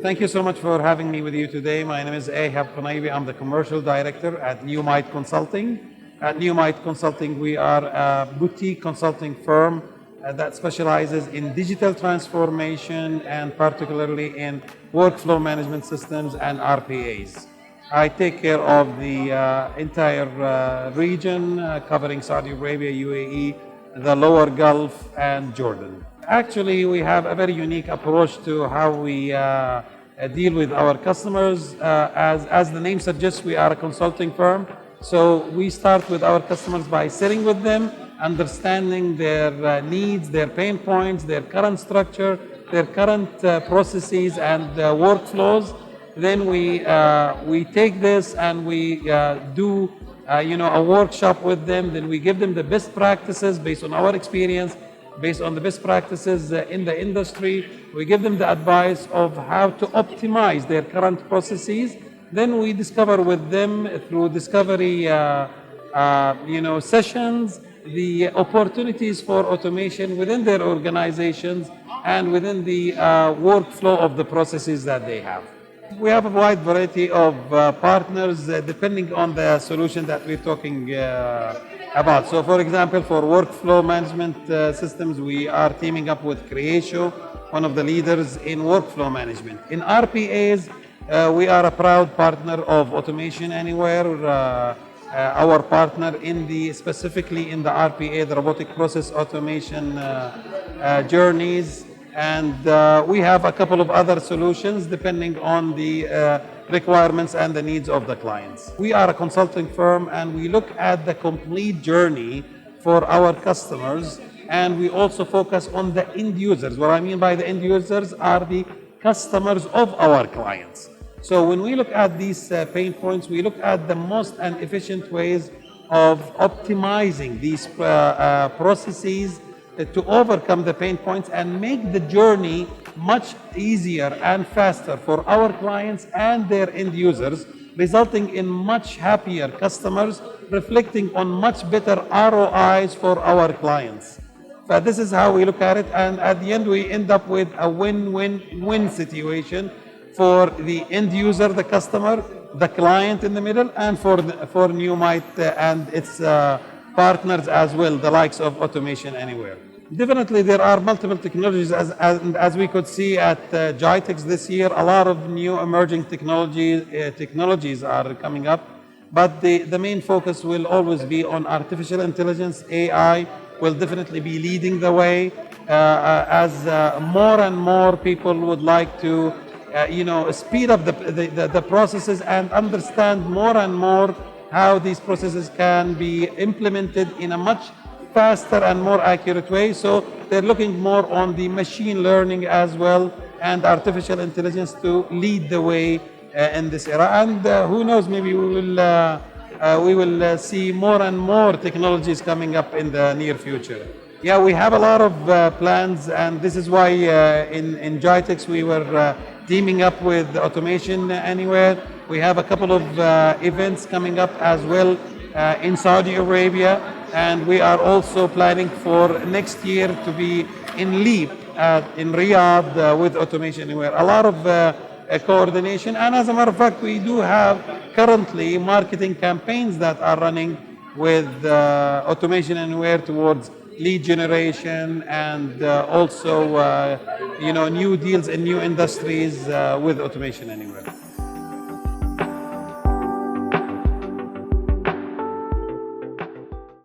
Thank you so much for having me with you today. My name is Ahab Qunibi. I'm the Commercial Director at Nuummite Consulting. At Nuummite Consulting, we are a boutique consulting firm that specializes in digital transformation and particularly in workflow management systems and RPAs. I take care of the entire region covering Saudi Arabia, UAE, the Lower Gulf, and Jordan. Actually, we have a very unique approach to how we deal with our customers. As the name suggests, we are a consulting firm. So we start with our customers by sitting with them, understanding their needs, their pain points, their current structure, their current processes and workflows. Then we take this and we do a workshop with them. Then we give them the best practices based on our experience, based on the best practices in the industry. We give them the advice of how to optimize their current processes. Then we discover with them through discovery sessions the opportunities for automation within their organizations and within the workflow of the processes that they have. We have a wide variety of partners depending on the solution that we're talking about. So for example, for workflow management systems, we are teaming up with Creatio, one of the leaders in workflow management. In RPAs, we are a proud partner of Automation Anywhere, our partner specifically in the RPA, the robotic process automation journeys. And we have a couple of other solutions depending on the requirements and the needs of the clients. We are a consulting firm and we look at the complete journey for our customers, and we also focus on the end users. What I mean by the end users are the customers of our clients. So when we look at these pain points, we look at the most and efficient ways of optimizing these processes to overcome the pain points and make the journey much easier and faster for our clients and their end users, resulting in much happier customers, reflecting on much better ROIs for our clients. So this is how we look at it, and at the end we end up with a win-win-win situation for the end user, the customer, the client in the middle, and for Nuummite and its partners as well, the likes of Automation Anywhere. Definitely there are multiple technologies, as we could see at GITEX this year. A lot of new emerging technologies are coming up, but the main focus will always be on artificial intelligence. AI will definitely be leading the way as more and more people would like to speed up the processes and understand more and more how these processes can be implemented in a much faster and more accurate way. So they're looking more on the machine learning as well and artificial intelligence to lead the way in this era. And who knows, maybe we will see more and more technologies coming up in the near future. Yeah, we have a lot of plans, and this is why in GITEX we were teaming up with Automation Anywhere. We have a couple of events coming up as well in Saudi Arabia, and we are also planning for next year to be in Leap in Riyadh with Automation Anywhere. A lot of coordination, and as a matter of fact, we do have currently marketing campaigns that are running with Automation Anywhere towards lead generation and also new deals in new industries with Automation Anywhere.